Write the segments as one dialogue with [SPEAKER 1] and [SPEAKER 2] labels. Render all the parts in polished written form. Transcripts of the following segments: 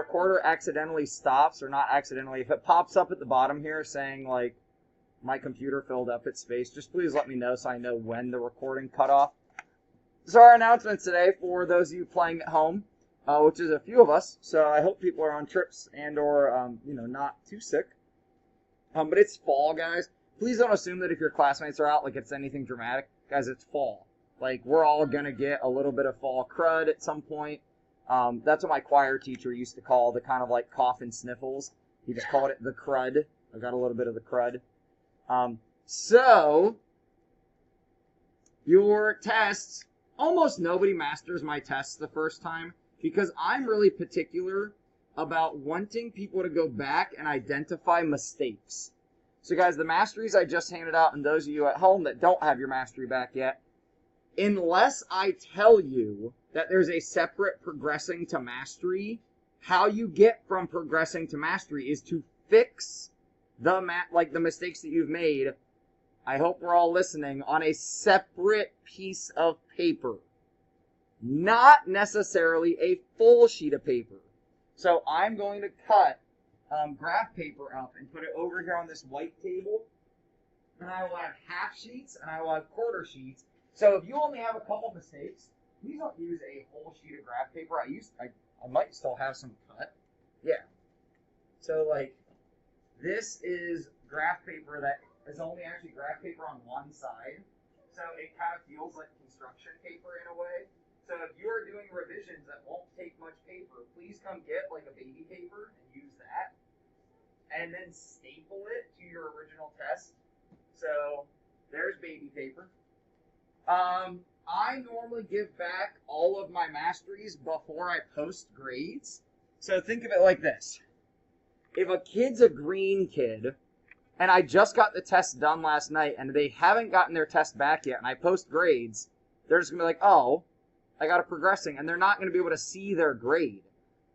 [SPEAKER 1] recorder accidentally stops, or not accidentally, if it pops up at the bottom here saying, like, my computer filled up its space, just please let me know so I know when the recording cut off. So our announcements today for those of you playing at home, which is a few of us, so I hope people are on trips and or, not too sick. But it's fall, guys. Please don't assume that if your classmates are out, like, it's anything dramatic. Guys, it's fall. Like, we're all going to get a little bit of fall crud at some point. That's what my choir teacher used to call the kind of, like, cough and sniffles. He just called it the crud. I got a little bit of the crud. So, your tests, almost nobody masters my tests the first time because I'm really particular about wanting people to go back and identify mistakes. So guys, the masteries I just handed out, and those of you at home that don't have your mastery back yet, unless I tell you that there's a separate progressing to mastery, how you get from progressing to mastery is to fix the mistakes that you've made. I hope we're all listening, on a separate piece of paper. Not necessarily a full sheet of paper. So I'm going to cut graph paper up and put it over here on this white table. And I will have half sheets and I will have quarter sheets. So if you only have a couple mistakes, please don't use a whole sheet of graph paper. I might still have some cut. Yeah. So like, this is graph paper that is only actually graph paper on one side. So it kind of feels like construction paper in a way. So if you are doing revisions that won't take much paper, please come get like a baby paper and use that. And then staple it to your original test. So there's baby paper. I normally give back all of my masteries before I post grades. So think of it like this. If a kid's a green kid, and I just got the test done last night, and they haven't gotten their test back yet, and I post grades, they're just going to be like, oh, I got a progressing, and they're not going to be able to see their grade.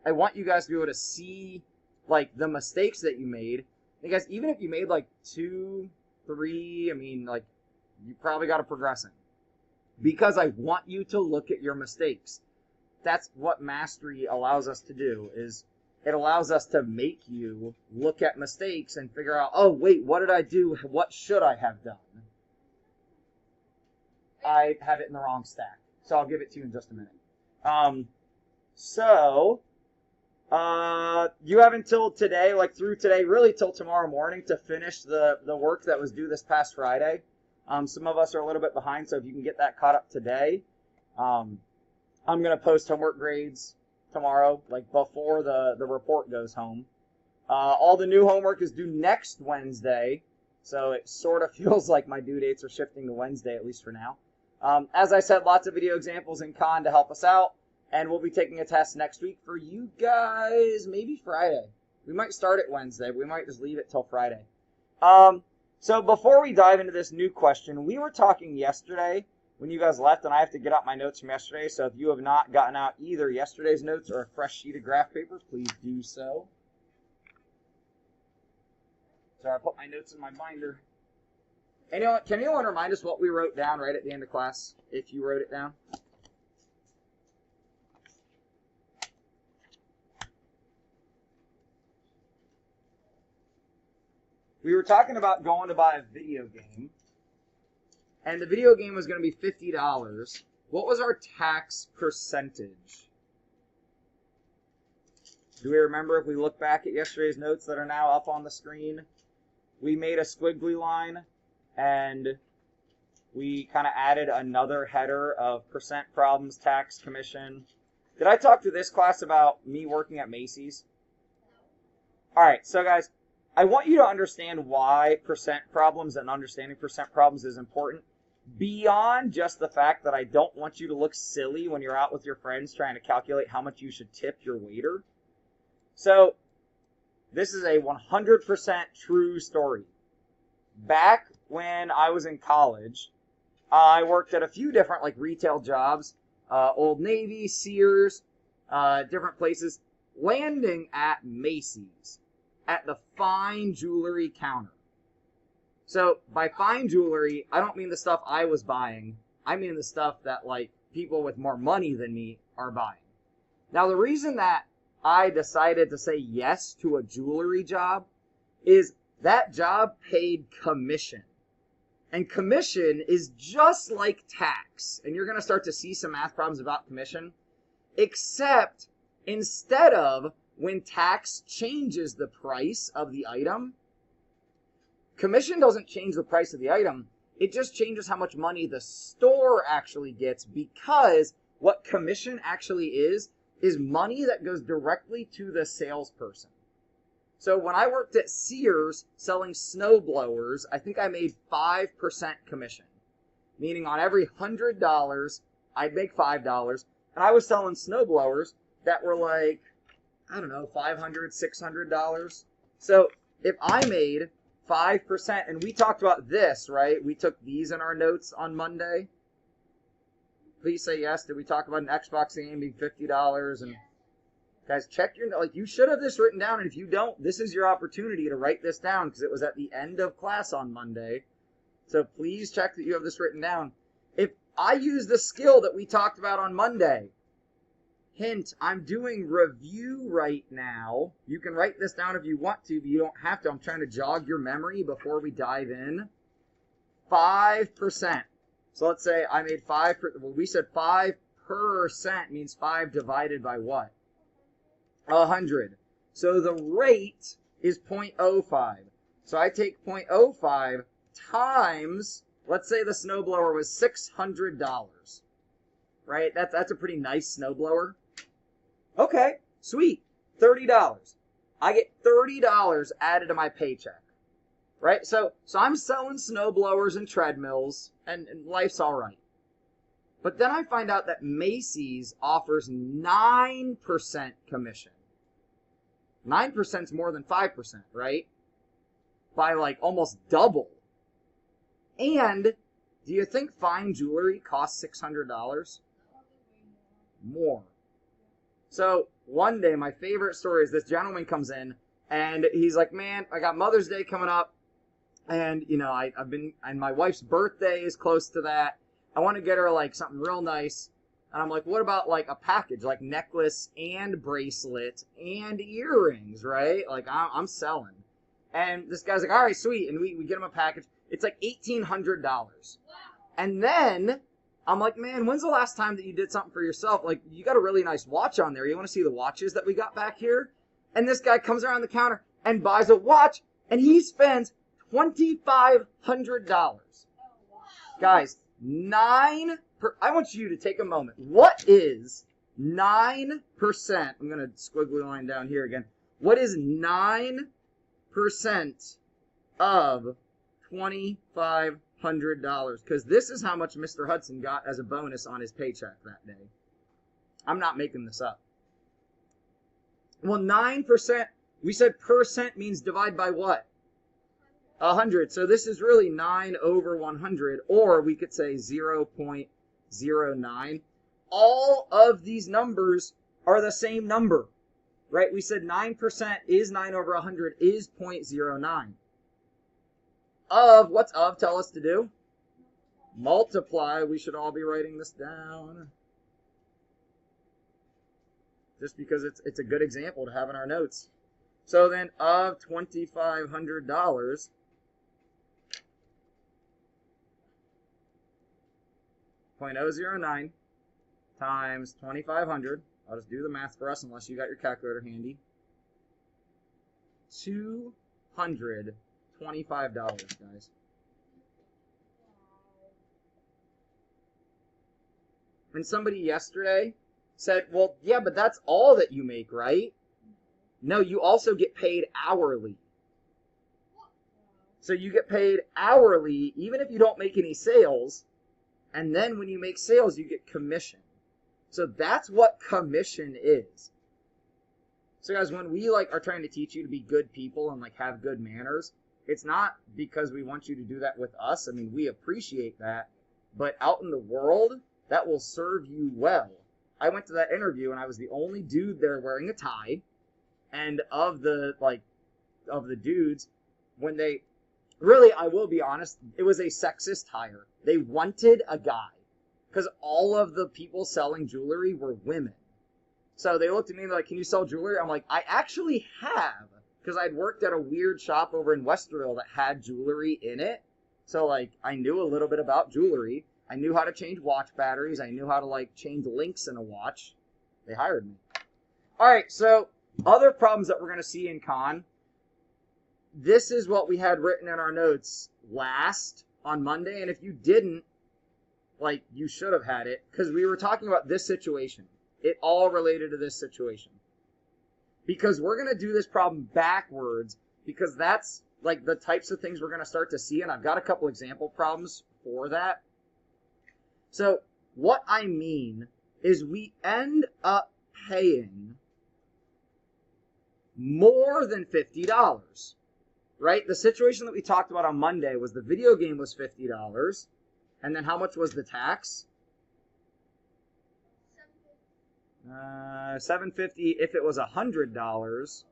[SPEAKER 1] I want you guys to be able to see, like, the mistakes that you made. And guys, even if you made, like, 2, 3, you probably got a progressing. Because I want you to look at your mistakes. That's what mastery allows us to do, is it allows us to make you look at mistakes and figure out, oh, wait, what did I do? What should I have done? I have it in the wrong stack. So I'll give it to you in just a minute. You have until today, like through today, really till tomorrow morning to finish the work that was due this past Friday. Some of us are a little bit behind, so if you can get that caught up today. I'm going to post homework grades tomorrow, like before the report goes home. All the new homework is due next Wednesday, so it sort of feels like my due dates are shifting to Wednesday, at least for now. As I said, lots of video examples in Khan to help us out, and we'll be taking a test next week for you guys, maybe Friday. We might start it Wednesday, but we might just leave it till Friday. So before we dive into this new question, we were talking yesterday when you guys left, and I have to get out my notes from yesterday, so if you have not gotten out either yesterday's notes or a fresh sheet of graph paper, please do so. So I put my notes in my binder. Anyone, can anyone remind us what we wrote down right at the end of class, if you wrote it down? We were talking about going to buy a video game, and the video game was going to be $50. What was our tax percentage? Do we remember if we look back at yesterday's notes that are now up on the screen? We made a squiggly line, and we kind of added another header of percent problems, tax, commission. Did I talk to this class about me working at Macy's? All right, so guys, I want you to understand why percent problems and understanding percent problems is important. Beyond just the fact that I don't want you to look silly when you're out with your friends trying to calculate how much you should tip your waiter. So, this is a 100% true story. Back when I was in college, I worked at a few different retail jobs, Old Navy, Sears, different places, landing at Macy's at the fine jewelry counter. So by fine jewelry, I don't mean the stuff I was buying. I mean the stuff that people with more money than me are buying. Now the reason that I decided to say yes to a jewelry job is that job paid commission. And commission is just like tax. And you're going to start to see some math problems about commission. Except instead of when tax changes the price of the item, commission doesn't change the price of the item. It just changes how much money the store actually gets, because what commission actually is money that goes directly to the salesperson. So when I worked at Sears selling snow blowers, I think I made 5% commission. Meaning on every $100, I'd make $5. And I was selling snow blowers that were like, I don't know, $500, $600. So if I made 5%, and we talked about this, right? We took these in our notes on Monday. Please say yes. Did we talk about an Xbox game being $50? And guys, check your, like, you should have this written down, and if you don't, this is your opportunity to write this down, because it was at the end of class on Monday. So please check that you have this written down. If I use the skill that we talked about on Monday, hint, I'm doing review right now. You can write this down if you want to, but you don't have to. I'm trying to jog your memory before we dive in. 5%. So let's say I made 5%. Well, we said 5% means 5 divided by what? 100. So the rate is 0.05. So I take 0.05 times, let's say the snowblower was $600. Right? That's a pretty nice snowblower. Okay, sweet. $30. I get $30 added to my paycheck. Right? So I'm selling snowblowers and treadmills, and life's all right. But then I find out that Macy's offers 9% commission. 9% is more than 5%, right? By like almost double. And do you think fine jewelry costs $600? More. So one day, my favorite story is this gentleman comes in and he's like, man, I got Mother's Day coming up. And, you know, and my wife's birthday is close to that. I want to get her like something real nice. And I'm like, what about like a package, like necklace and bracelet and earrings, right? Like I'm selling. And this guy's like, all right, sweet. And we get him a package. It's like $1,800. Wow. And then I'm like, man, when's the last time that you did something for yourself? Like, you got a really nice watch on there. You want to see the watches that we got back here? And this guy comes around the counter and buys a watch, and he spends $2,500. Guys, I want you to take a moment. What is 9%? I'm going to squiggly line down here again. What is 9% of $2,500? Because this is how much Mr. Hudson got as a bonus on his paycheck that day. I'm not making this up. Well, 9%, we said percent means divide by what? 100. So this is really 9 over 100, or we could say 0.09. All of these numbers are the same number, right? We said 9% is 9 over 100 is 0.09. Of, what's of tell us to do? Multiply. We should all be writing this down. Just because it's a good example to have in our notes. So then of $2,500, 0.009 times 2,500. I'll just do the math for us unless you got your calculator handy. $225, guys. And somebody yesterday said, well, yeah, but that's all that you make, right? No, you also get paid hourly. So you get paid hourly even if you don't make any sales. And then when you make sales, you get commission. So that's what commission is. So guys, when we are trying to teach you to be good people and have good manners, it's not because we want you to do that with us. I mean, we appreciate that. But out in the world, that will serve you well. I went to that interview and I was the only dude there wearing a tie. And of the dudes, when they, really, I will be honest, it was a sexist hire. They wanted a guy because all of the people selling jewelry were women. So they looked at me and they're like, can you sell jewelry? I'm like, I actually have, because I'd worked at a weird shop over in Westerville that had jewelry in it. So, like, I knew a little bit about jewelry. I knew how to change watch batteries. I knew how to, like, change links in a watch. They hired me. All right, so other problems that we're going to see in Con. This is what we had written in our notes last on Monday. And if you didn't, like, you should have had it, because we were talking about this situation. It all related to this situation. Because we're going to do this problem backwards, because that's like the types of things we're going to start to see, and I've got a couple example problems for that. So what I mean is we end up paying more than $50, right? The situation that we talked about on Monday was the video game was $50, and then how much was the tax? $750 if it was $100.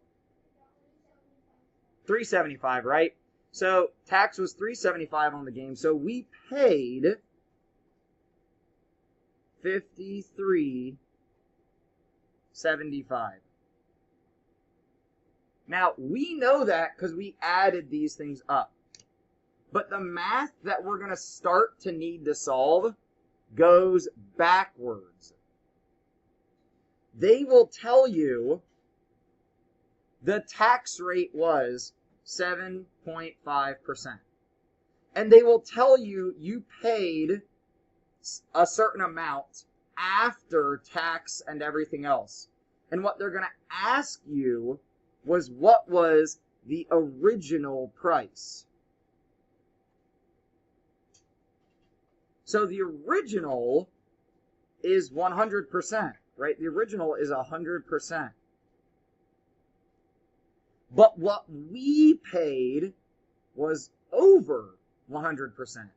[SPEAKER 1] $375, right? So tax was $375 on the game. So we paid $53.75. Now we know that because we added these things up. But the math that we're going to start to need to solve goes backwards. They will tell you the tax rate was 7.5%. And they will tell you you paid a certain amount after tax and everything else. And what they're going to ask you was what was the original price. So the original is 100%. Right? The original is 100%. But what we paid was over 100%.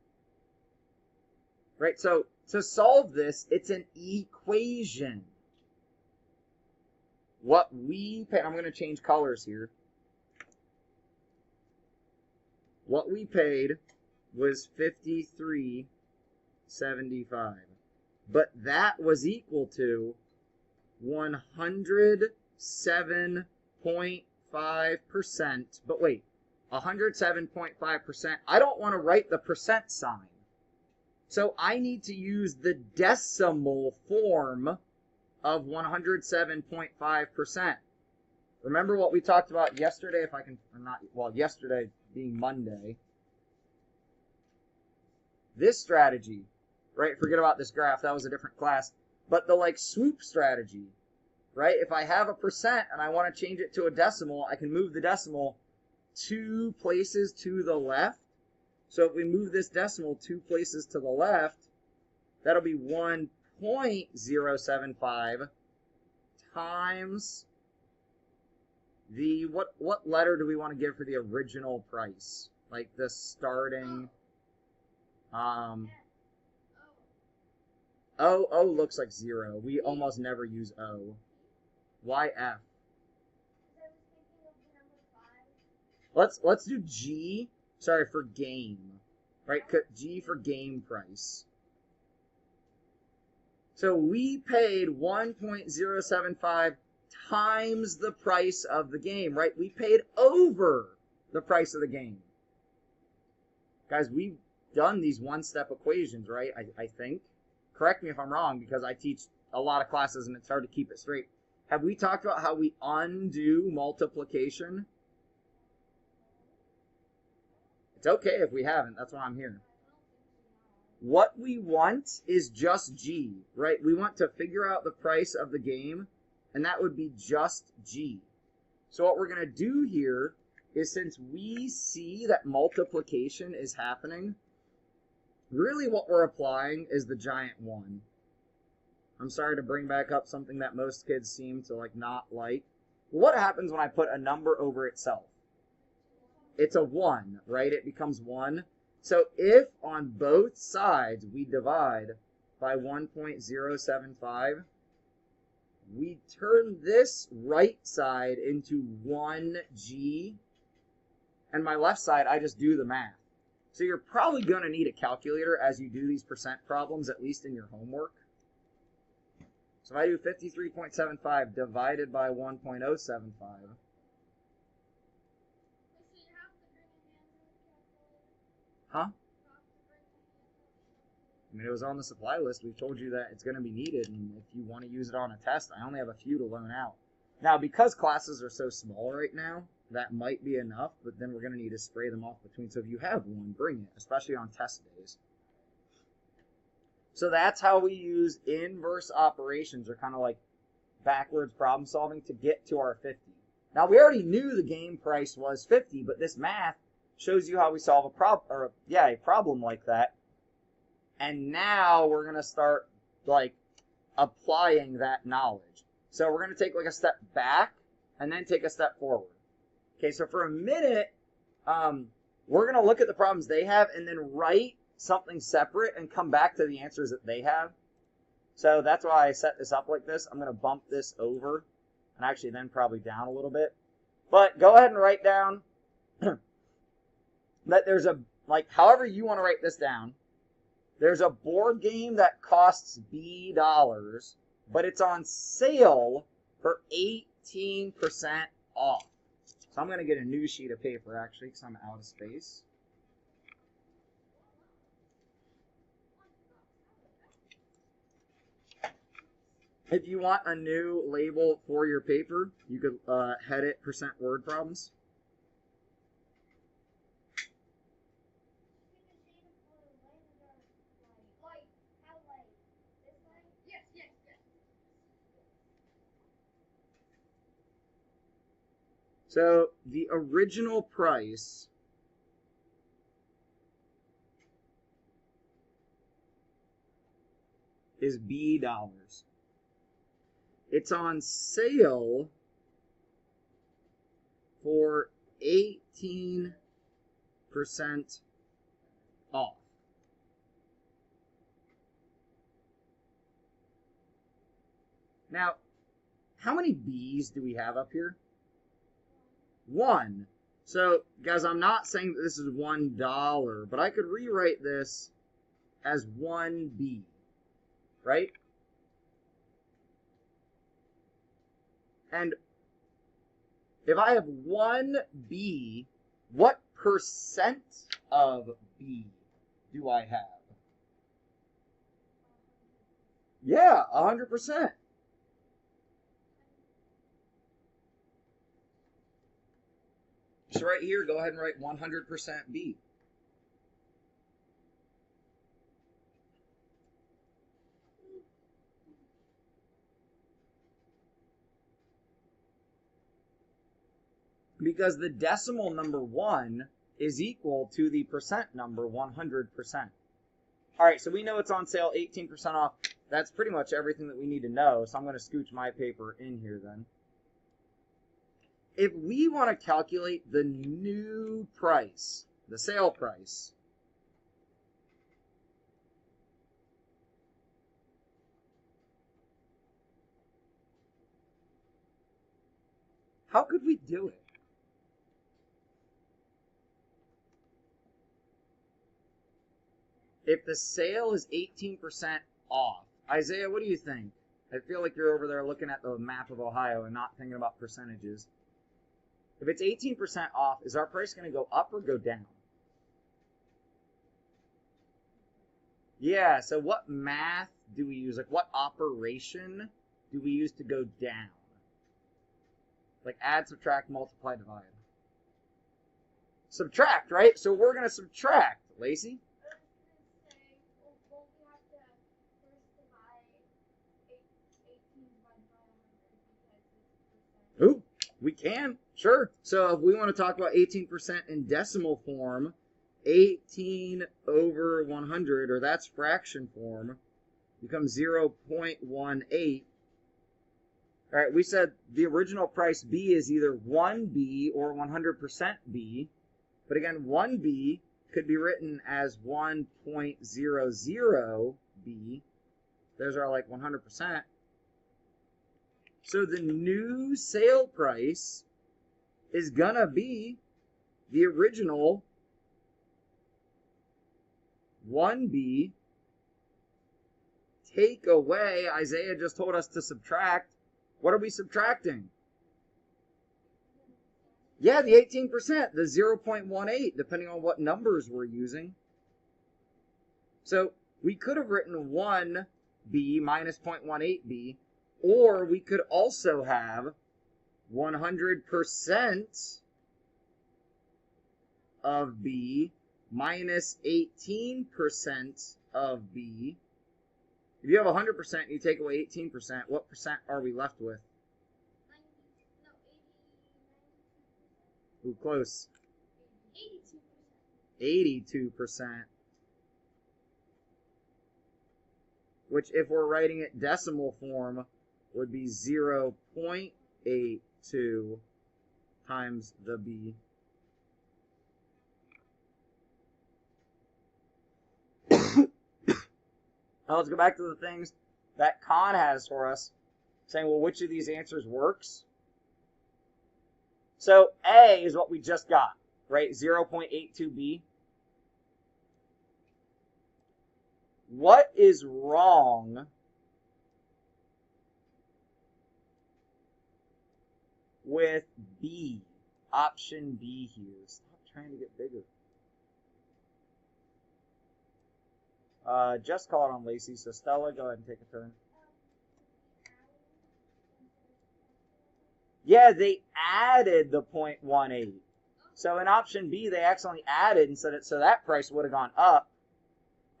[SPEAKER 1] Right? So to solve this, it's an equation. What we paid, I'm going to change colors here. What we paid was $53.75. But that was equal to 107.5%, but wait, 107.5%, I don't want to write the percent sign. So I need to use the decimal form of 107.5%. Remember what we talked about yesterday, if I can, or not, well, yesterday being Monday. This strategy, right, forget about this graph, that was a different class. But the like swoop strategy, right? If I have a percent and I want to change it to a decimal, I can move the decimal 2 places to the left. So if we move this decimal 2 places to the left, that'll be 1.075 times the, what letter do we want to give for the original price? Like the starting, O looks like 0. We almost never use O. Why F? Let's do G. Sorry, for game. Right? G for game price. So we paid 1.075 times the price of the game, right? We paid over the price of the game. Guys, we've done these one-step equations, right? I think. Correct me if I'm wrong, because I teach a lot of classes and it's hard to keep it straight. Have we talked about how we undo multiplication? It's okay if we haven't. That's why I'm here. What we want is just G, right? We want to figure out the price of the game, and that would be just G. So what we're going to do here is, since we see that multiplication is happening, really what we're applying is the giant 1. I'm sorry to bring back up something that most kids seem to not like. What happens when I put a number over itself? It's a 1, right? It becomes 1. So if on both sides we divide by 1.075, we turn this right side into 1G, and my left side, I just do the math. So you're probably going to need a calculator as you do these percent problems, at least in your homework. So if I do 53.75 divided by 1.075, huh? I mean, it was on the supply list. We've told you that it's going to be needed, and if you want to use it on a test, I only have a few to loan out. Now, because classes are so small right now, that might be enough, but then we're going to need to spray them off between. So if you have one, bring it, especially on test days. So that's how we use inverse operations, or kind of like backwards problem solving, to get to our 50. Now, we already knew the game price was 50, but this math shows you how we solve a problem like that. And now we're going to start like applying that knowledge. So we're going to take like a step back and then take a step forward. Okay, so for a minute, we're going to look at the problems they have and then write something separate and come back to the answers that they have. So that's why I set this up like this. I'm going to bump this over and actually then probably down a little bit. But go ahead and write down that there's a, like, however you want to write this down, there's a board game that costs $B, but it's on sale for 18% off. So I'm going to get a new sheet of paper, actually, because I'm out of space. If you want a new label for your paper, you could head it %word problems. So the original price is $B. It's on sale for 18% off. Now, how many B's do we have up here? 1. So, guys, I'm not saying that this is $1, but I could rewrite this as 1B, right? And if I have 1B, what percent of B do I have? Yeah, 100%. So right here, go ahead and write 100% B. Because the decimal number 1 is equal to the percent number 100%. All right, so we know it's on sale 18% off. That's pretty much everything that we need to know. So I'm going to scooch my paper in here then. If we want to calculate the new price, the sale price, how could we do it? If the sale is 18% off, Isaiah, what do you think? I feel like you're over there looking at the map of Ohio and not thinking about percentages. If it's 18% off, is our price going to go up or go down? Yeah, so what math do we use? Like, what operation do we use to go down? Like add, subtract, multiply, divide. Subtract, right? So we're going to subtract. Lacey? Ooh, we can. Sure. So if we want to talk about 18% in decimal form, 18 over 100, or that's fraction form, becomes 0.18. All right, we said the original price B is either 1B or 100% B. But again, 1B could be written as 1.00B. Those are like 100%. So the new sale price is going to be the original 1B take away, Isaiah just told us to subtract. What are we subtracting? Yeah, the 18%, the 0.18, depending on what numbers we're using. So we could have written 1b minus 0.18b, or we could also have 100% of b minus 18% of b. If you have 100% and you take away 18%, what percent are we left with? Ooh, close. 82%. Which, if we're writing it decimal form, would be 0.82 times the b. Now let's go back to the things that Khan has for us, saying, well, which of these answers works? So A is what we just got, right? 0.82b. What is wrong with B? Option B here. Stop trying to get bigger. Just call it on Lacey. So Stella, go ahead and take a turn. Yeah, they added the 0.18. So in option B, they accidentally added instead of, so that price would have gone up.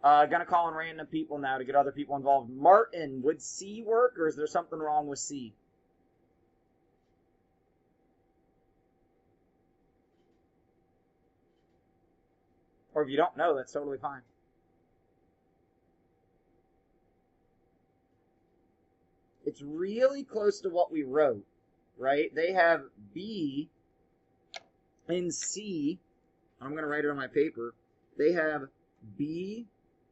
[SPEAKER 1] Gonna call on random people now to get other people involved. Martin, would C work, or is there something wrong with C? Or if you don't know, that's totally fine. It's really close to what we wrote, right? They have B and C. I'm going to write it on my paper. They have B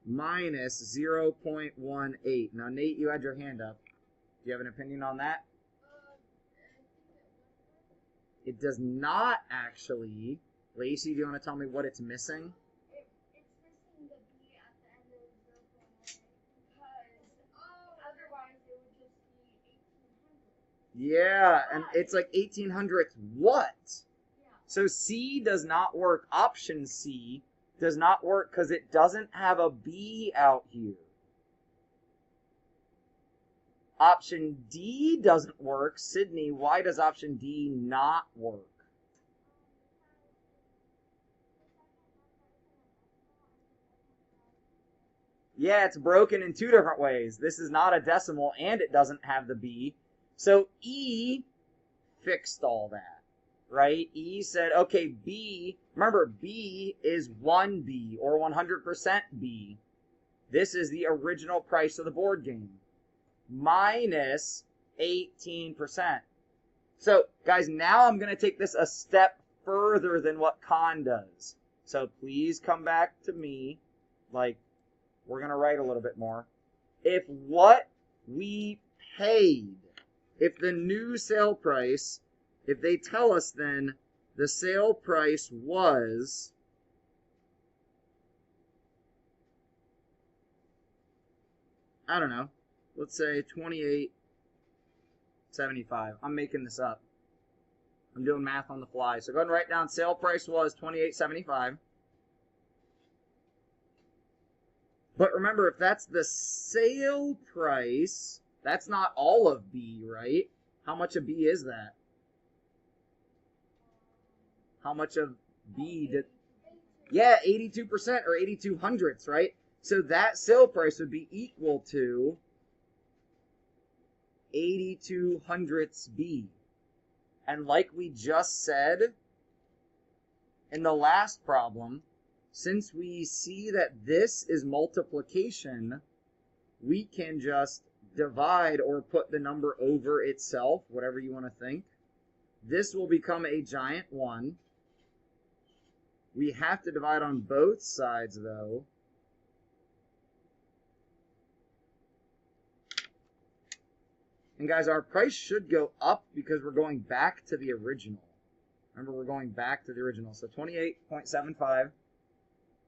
[SPEAKER 1] minus 0.18. Now, Nate, you had your hand up. Do you have an opinion on that? It does not actually. Lacey, do you want to tell me what it's missing?
[SPEAKER 2] It's missing the B at the end of 0.18 because otherwise it would just be 1800.
[SPEAKER 1] Yeah, and it's like 1800th what?
[SPEAKER 2] Yeah.
[SPEAKER 1] So C does not work. Option C does not work because it doesn't have a B out here. Option D doesn't work. Sydney, why does option D not work? Yeah, it's broken in two different ways. This is not a decimal, and it doesn't have the B. So E fixed all that, right? E said, okay, B, remember, B is 1B, or 100% B. This is the original price of the board game, minus 18%. So, guys, now I'm going to take this a step further than what Khan does. So please come back to me, like, we're going to write a little bit more. If what we paid, if the new sale price, if they tell us then the sale price was I don't know, let's say $28.75. I'm making this up. I'm doing math on the fly. So go ahead and write down sale price was $28.75. But remember, if that's the sale price, that's not all of B, right? How much of B is that? How much of B did... Yeah, 82% or 8200ths, right? So that sale price would be equal to 8200ths B. And like we just said in the last problem, since we see that this is multiplication, we can just divide or put the number over itself, whatever you want to think. This will become a giant 1. We have to divide on both sides, though. And guys, our price should go up because we're going back to the original. Remember, we're going back to the original. So 28.75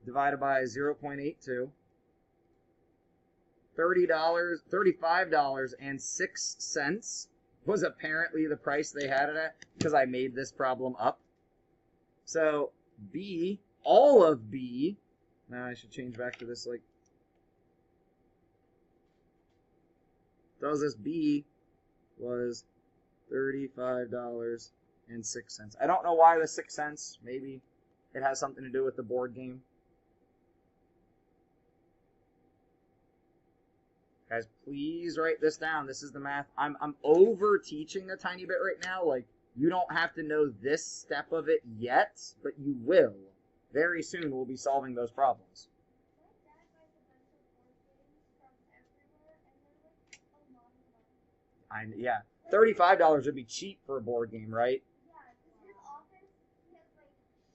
[SPEAKER 1] divided by 0.82. $35.06 was apparently the price they had it at because I made this problem up. So B, all of B, now I should change back to this, like, tells us B was $35.06. I don't know why the 6 cents. Maybe it has something to do with the board game. Guys, please write this down. This is the math. I'm over teaching a tiny bit right now. Like, you don't have to know this step of it yet, but you will. Very soon we'll be solving those problems. Yeah, $35 would be cheap for a board game, right?
[SPEAKER 2] Yeah, his office, he has like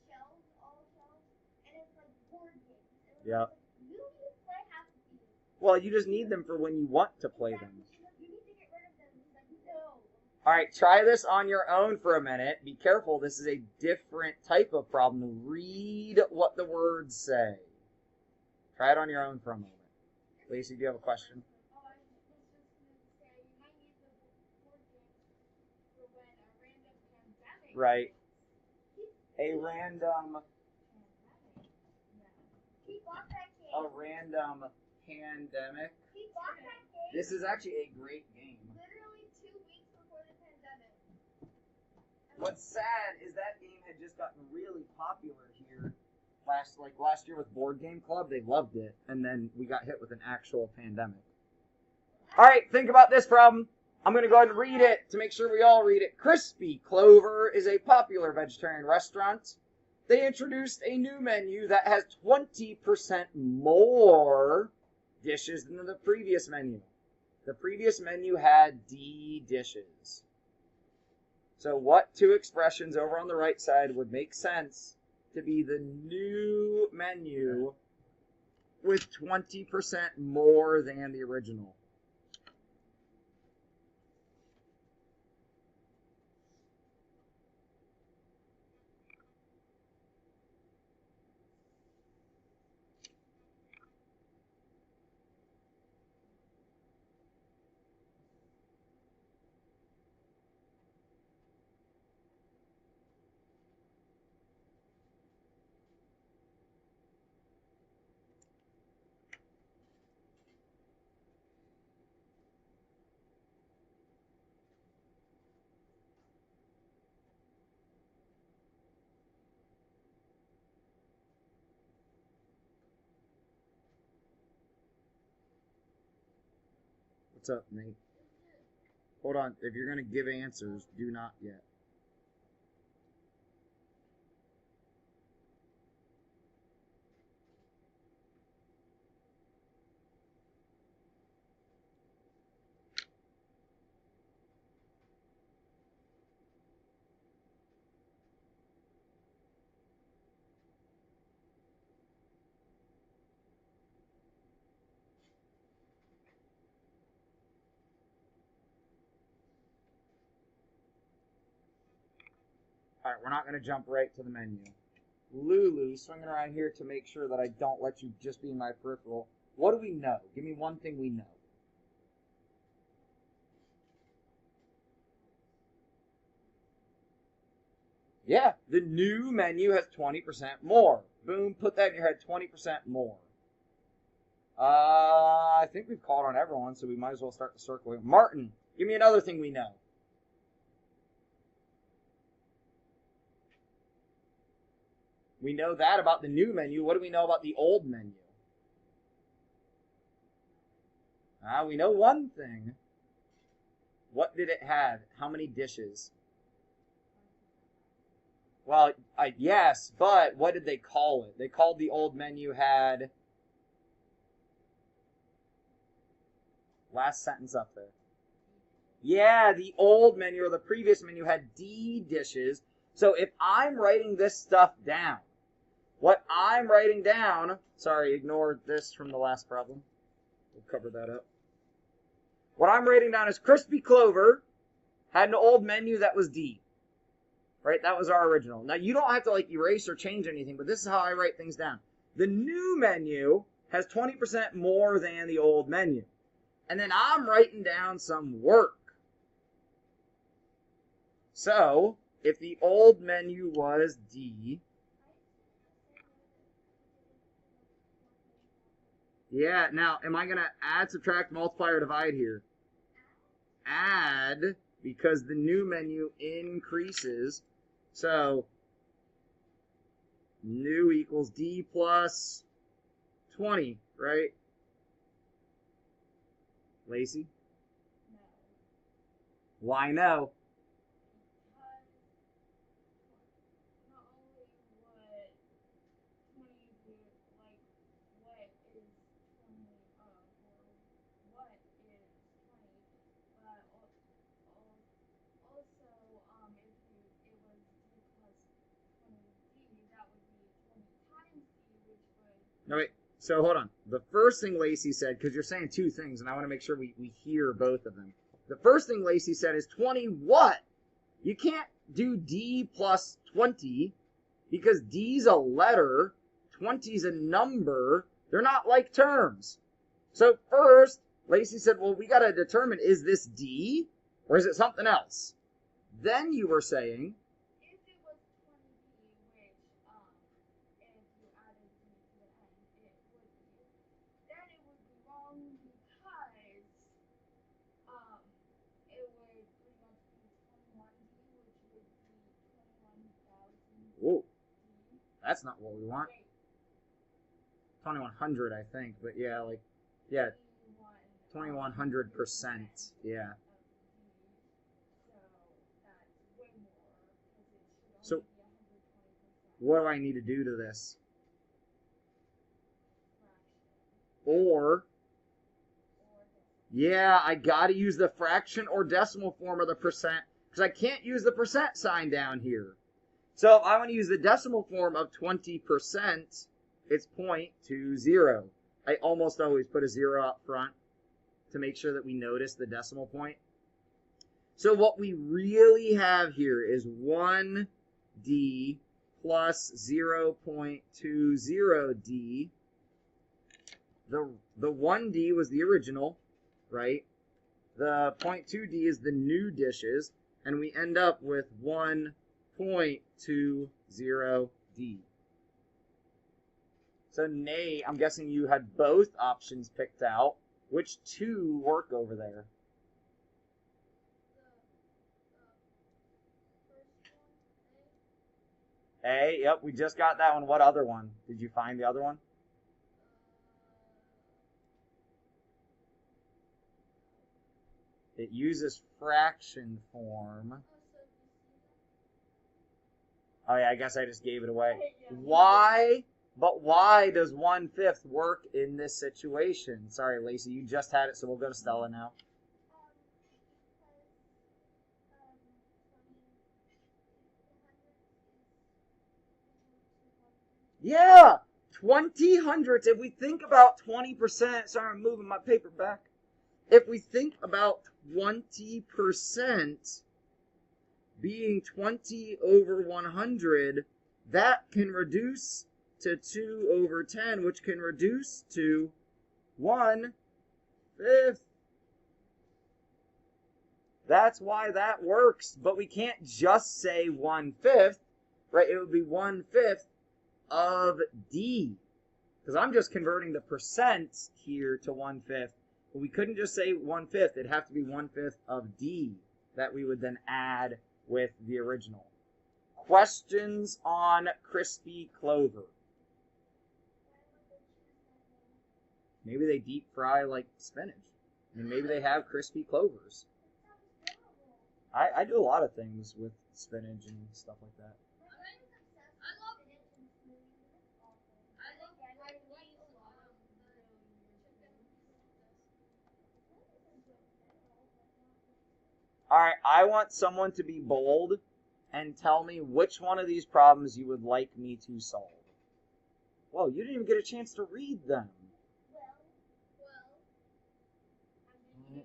[SPEAKER 2] shelves, all shelves, and it's like board games.
[SPEAKER 1] Yeah.
[SPEAKER 2] Like, you need to play half of these.
[SPEAKER 1] Well, you just need them for when you want to play them.
[SPEAKER 2] You need to get rid of them. He's like, no.
[SPEAKER 1] All right, try this on your own for a minute. Be careful. This is a different type of problem. Read what the words say. Try it on your own for a moment. Lacey, do you have a question?
[SPEAKER 2] Oh, I was just going to say, you might need the board games for when a random pandemic.
[SPEAKER 1] Right. A random
[SPEAKER 2] He bought that game.
[SPEAKER 1] pandemic.
[SPEAKER 2] He bought that game.
[SPEAKER 1] This is actually a great game.
[SPEAKER 2] Literally 2 weeks before the pandemic.
[SPEAKER 1] What's sad is that game had just gotten really popular here last year with Board Game Club. They loved it, and then we got hit with an actual pandemic. All right, think about this problem. I'm going to go ahead and read it to make sure we all read it. Crispy Clover is a popular vegetarian restaurant. They introduced a new menu that has 20% more dishes than the previous menu. The previous menu had D dishes. So what two expressions over on the right side would make sense to be the new menu with 20% more than the original? What's up, Nate? Hold on. If you're going to give answers, do not yet. All right, we're not going to jump right to the menu. Lulu, swinging around here to make sure that I don't let you just be in my peripheral. What do we know? Give me one thing we know. Yeah, the new menu has 20% more. Boom, put that in your head, 20% more. I think we've called on everyone, so we might as well start the circling. Martin, give me another thing we know. We know that about the new menu. What do we know about the old menu? We know one thing. What did it have? How many dishes? Well, yes, but what did they call it? They called the old menu had... Last sentence up there. Yeah, the old menu or the previous menu had D dishes. So if I'm writing this stuff down, what I'm writing down... Sorry, ignore this from the last problem. We'll cover that up. What I'm writing down is Crispy Clover had an old menu that was D. Right? That was our original. Now, you don't have to erase or change anything, but this is how I write things down. The new menu has 20% more than the old menu. And then I'm writing down some work. So, if the old menu was D, yeah, now, am I going to add, subtract, multiply, or divide here? Add, because the new menu increases. So, new equals D plus 20, right? Lacey?
[SPEAKER 2] No.
[SPEAKER 1] Why no?
[SPEAKER 2] Not only would 20 do, like, what is 20, or what is 20, but also, if it was D plus 20D, that would be 20 times D, which would...
[SPEAKER 1] No, wait. So, hold on. The first thing Lacey said, because you're saying two things, and I want to make sure we hear both of them. The first thing Lacey said is 20 what? You can't do D plus 20 because D's a letter, 20's a number. They're not like terms. So first, Lacey said, well, we got to determine, is this D or is it something else? Then you were saying,
[SPEAKER 2] If it was 20D, which, if you added D to the end, it would be, then it would be wrong because, it would pretty much be 21D, which would be 21,000
[SPEAKER 1] whoa,
[SPEAKER 2] D.
[SPEAKER 1] that's not what we want.
[SPEAKER 2] Wait,
[SPEAKER 1] 2100, I think, but yeah, like, yeah, 2100%, yeah. So, what do I need to do to this? Or, yeah, I got to use the fraction or decimal form of the percent, because I can't use the percent sign down here. So if I want to use the decimal form of 20%, it's 0.20. I almost always put a 0 up front to make sure that we notice the decimal point. So what we really have here is 1D plus 0.20D. The 1D was the original, right? The 0.2D is the new dishes, and we end up with 1.20D. So, Nate, I'm guessing you had both options picked out. Which two work over there? A, yep, we just got that one. What other one? Did you find the other one? It uses fraction form. Oh yeah, I guess I just gave it away. Why? But why does 1/5 work in this situation? Sorry, Lacey, you just had it, so we'll go to Stella now. Yeah, 20 hundredths. If we think about 20%, sorry, I'm moving my paper back. If we think about 20% being 20 over 100, that can reduce to 2 over 10, which can reduce to 1/5. That's why that works, but we can't just say 1/5, right? It would be 1/5 of D, because I'm just converting the percent here to 1/5, but we couldn't just say 1/5. It'd have to be 1/5 of D that we would then add with the original. Questions on crispy clover? Maybe they deep fry like spinach. I mean, maybe they have crispy clovers. I do a lot of things with spinach and stuff like that. All right, I want someone to be bold and tell me which one of these problems you would like me to solve. Whoa, you didn't even get a chance to read them.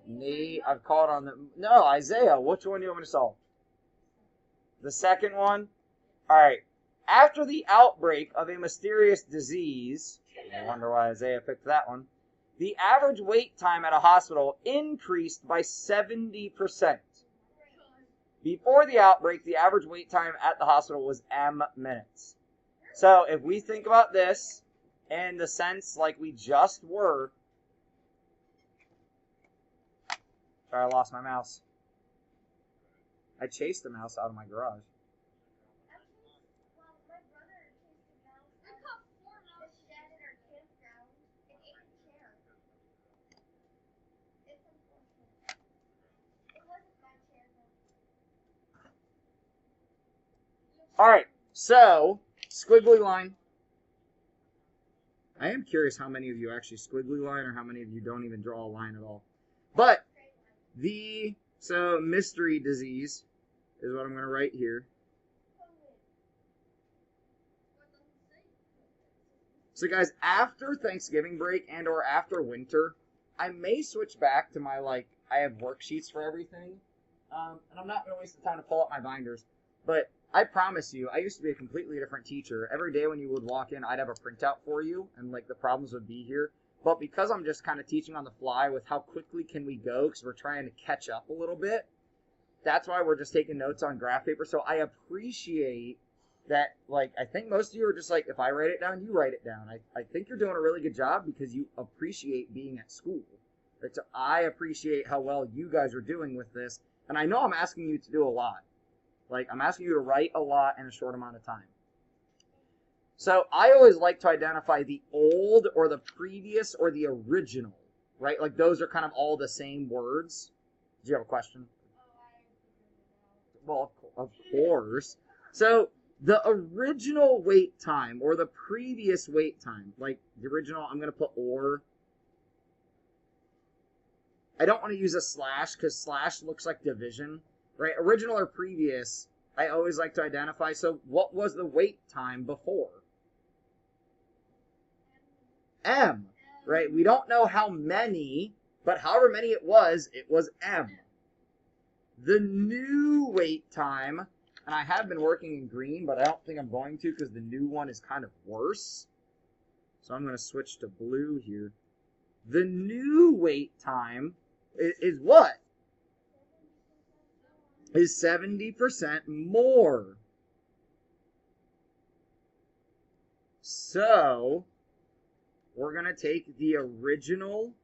[SPEAKER 1] Nate, I've called on them. No, Isaiah, which one do you want me to solve? The second one? All right. After the outbreak of a mysterious disease, I wonder why Isaiah picked that one. the average wait time at a hospital increased by 70%. Before the outbreak, the average wait time at the hospital was M minutes. So if we think about this in the sense like we just were, sorry, I lost my mouse. I chased the mouse out of my garage. Alright, so, squiggly line. I am curious how many of you actually squiggly line or how many of you don't even draw a line at all. But, so mystery disease is what I'm going to write here. So guys, after Thanksgiving break and or after winter, I may switch back to my, I have worksheets for everything. And I'm not going to waste the time to pull up my binders. But I promise you, I used to be a completely different teacher. Every day when you would walk in, I'd have a printout for you, and, the problems would be here. But because I'm just kind of teaching on the fly with how quickly can we go, because we're trying to catch up a little bit, that's why we're just taking notes on graph paper. So I appreciate that, I think most of you are just if I write it down, you write it down. I think you're doing a really good job because you appreciate being at school. Right? So I appreciate how well you guys are doing with this. And I know I'm asking you to do a lot. I'm asking you to write a lot in a short amount of time. So I always like to identify the old or the previous or the original, right? Those are kind of all the same words. Do you have a question? Well, of course. So the original wait time or the previous wait time, the original, I'm going to put or. I don't want to use a slash because slash looks like division, right? Original or previous, I always like to identify. So what was the wait time before? M, right? We don't know how many, but however many it was M. The new wait time, and I have been working in green, but I don't think I'm going to because the new one is kind of worse. So I'm going to switch to blue here. The new wait time is what? Is 70% more. So we're going to take the original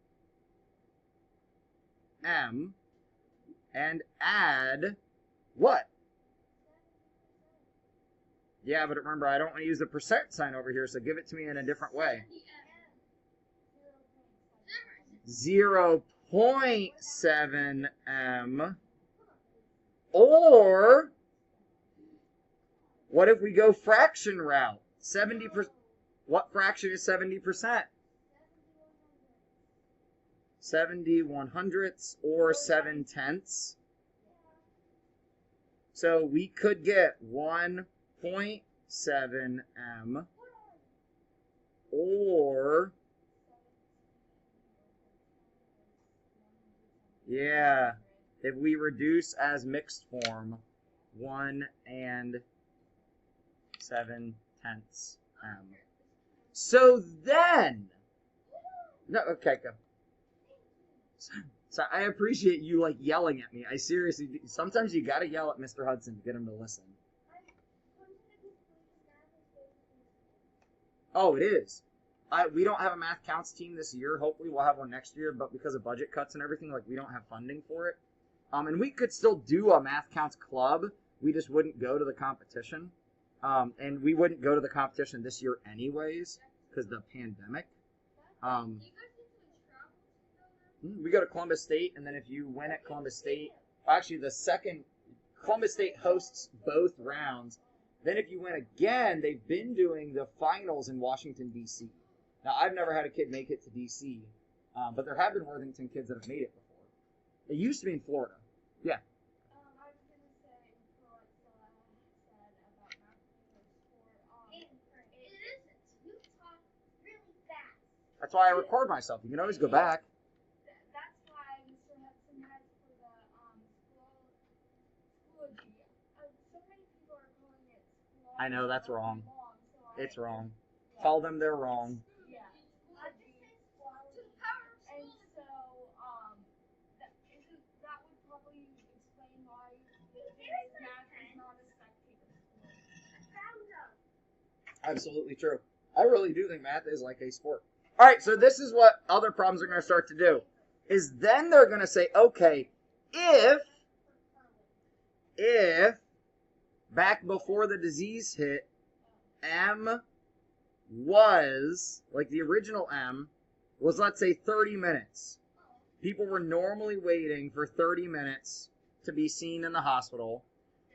[SPEAKER 1] M and add what? Yeah, but remember, I don't want to use the percent sign over here, so give it to me in a different way. 0.7 M. Or, what if we go fraction route? 70%. What fraction is 70%? 70/100ths or 7/10ths. So we could get 1.7 M or, yeah, if we reduce as mixed form, 1 and 7/10 M. So then, no, okay, go. So I appreciate you yelling at me. I seriously, sometimes you gotta yell at Mr. Hudson to get him to listen. Oh, it is. We don't have a math counts team this year. Hopefully we'll have one next year, but because of budget cuts and everything, we don't have funding for it. And we could still do a math counts club. We just wouldn't go to the competition. And we wouldn't go to the competition this year anyways, because of the pandemic. We go to Columbus State, and then if you win at Columbus State, actually Columbus State hosts both rounds. Then if you win again, they've been doing the finals in Washington, D.C. Now, I've never had a kid make it to D.C., but there have been Worthington kids that have made it before. It used to be in Florida. Yeah.
[SPEAKER 2] I was going to say what said about math it isn't. You talk really fast.
[SPEAKER 1] That's why I record myself. You can always go back.
[SPEAKER 2] That's why Mr. Hudson has for the Schoology. So many people are calling it Schoology.
[SPEAKER 1] I know, that's wrong.
[SPEAKER 2] So
[SPEAKER 1] it's wrong. Yeah. Tell them they're wrong.
[SPEAKER 2] Yeah. I just say Schoology.
[SPEAKER 1] Absolutely true. I really do think math is like a sport. All right, so this is what other problems are going to start to do. Is then they're going to say, okay, if back before the disease hit, M was, like the original M, was let's say 30 minutes. People were normally waiting for 30 minutes to be seen in the hospital.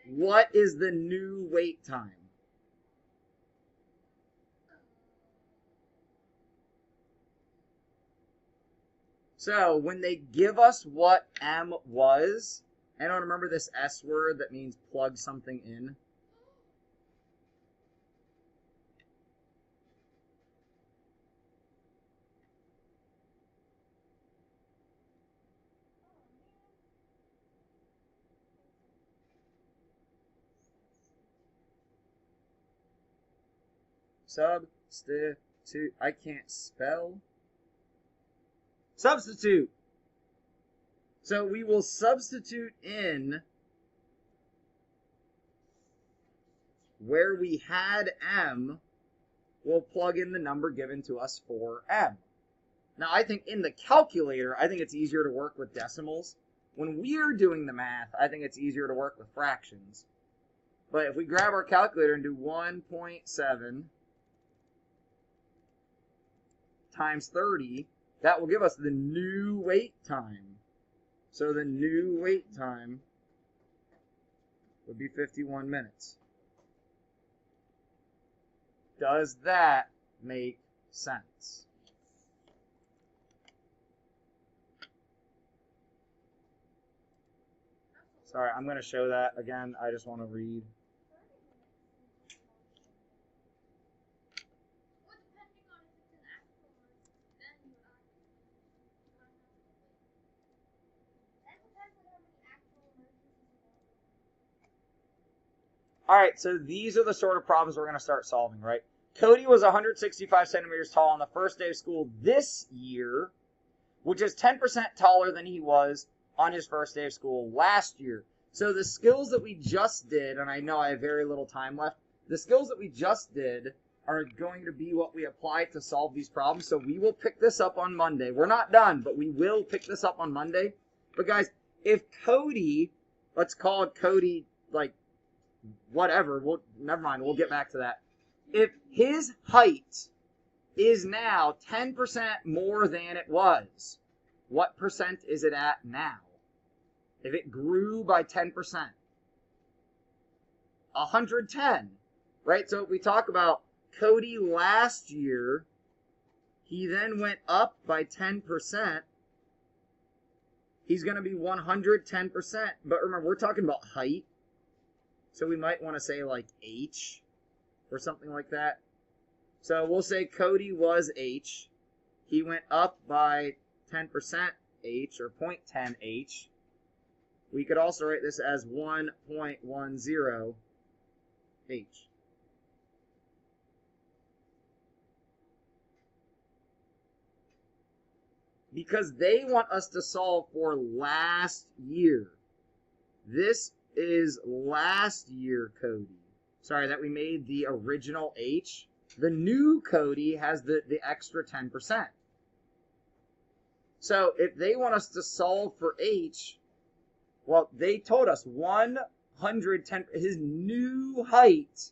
[SPEAKER 1] What is the new wait time? So when they give us what M was, and I don't remember this S word that means plug something in. Substitute. I can't spell. Substitute. So we will substitute in where we had M, we'll plug in the number given to us for M. Now I think in the calculator, I think it's easier to work with decimals. When we're doing the math, I think it's easier to work with fractions. But if we grab our calculator and do 1.7 times 30, that will give us the new wait time. So the new wait time would be 51 minutes. Does that make sense? Sorry, I'm going to show that again. I just want to read. All right, so these are the sort of problems we're going to start solving, right? Cody was 165 centimeters tall on the first day of school this year, which is 10% taller than he was on his first day of school last year. So the skills that we just did, and I know I have very little time left, the skills that we just did are going to be what we apply to solve these problems. So we will pick this up on Monday. We're not done, but we will pick this up on Monday. But guys, if Cody, let's call it Cody, like, whatever, never mind, we'll get back to that. If his height is now 10% more than it was, what percent is it at now? If it grew by 10%, 110, right? So if we talk about Cody last year, he then went up by 10%. He's going to be 110%. But remember, we're talking about height. So we might want to say like H or something like that. So we'll say Cody was H. He went up by 10% H or 0.10 H. We could also write this as 1.10 H. Because they want us to solve for last year. This is last year Cody. Sorry, that we made the original H. The new Cody has the extra 10%. So if they want us to solve for H, well, they told us 110, his new height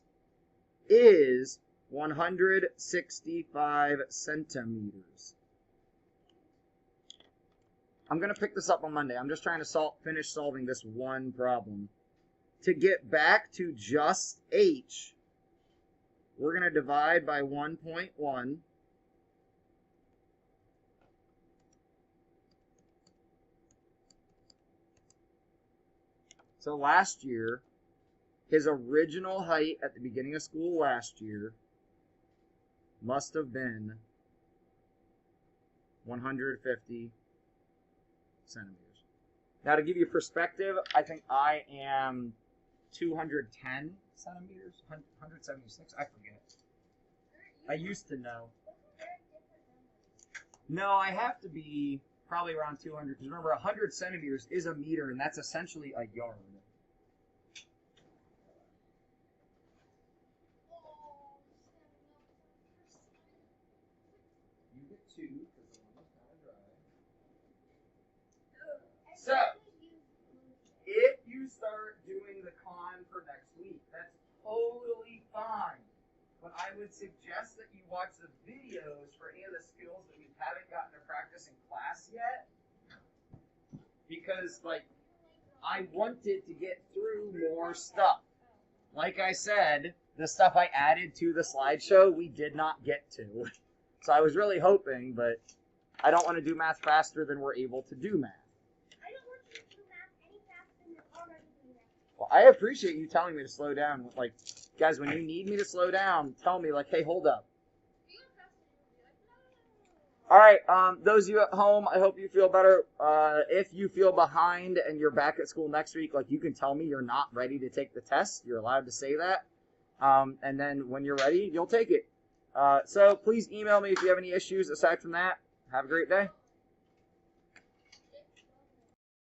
[SPEAKER 1] is 165 centimeters. I'm going to pick this up on Monday. I'm just trying to finish solving this one problem. To get back to just H, we're going to divide by 1.1. So last year, his original height at the beginning of school last year must have been 150 centimeters. Now, to give you perspective, I think I am 210 centimeters, 176, I forget. I used to know. No, I have to be probably around 200, because remember, 100 centimeters is a meter, and that's essentially a yard. 2 because the one is kind of dry. So, if you start doing the con for next week, that's totally fine. But I would suggest that you watch the videos for any of the skills that we haven't gotten to practice in class yet. Because, like, I wanted to get through more stuff. Like I said, the stuff I added to the slideshow, we did not get to. So I was really hoping, but I don't want to do math faster than we're able to do math.
[SPEAKER 2] I don't want you to do math any faster than you're already doing math.
[SPEAKER 1] Well, I appreciate you telling me to slow down. Like, guys, when you need me to slow down, tell me, like, hey, hold up. All right, those of you at home, I hope you feel better. If you feel behind and you're back at school next week, like, you can tell me you're not ready to take the test. You're allowed to say that. And then when you're ready, you'll take it. So please email me if you have any issues. Aside from that, have a great day.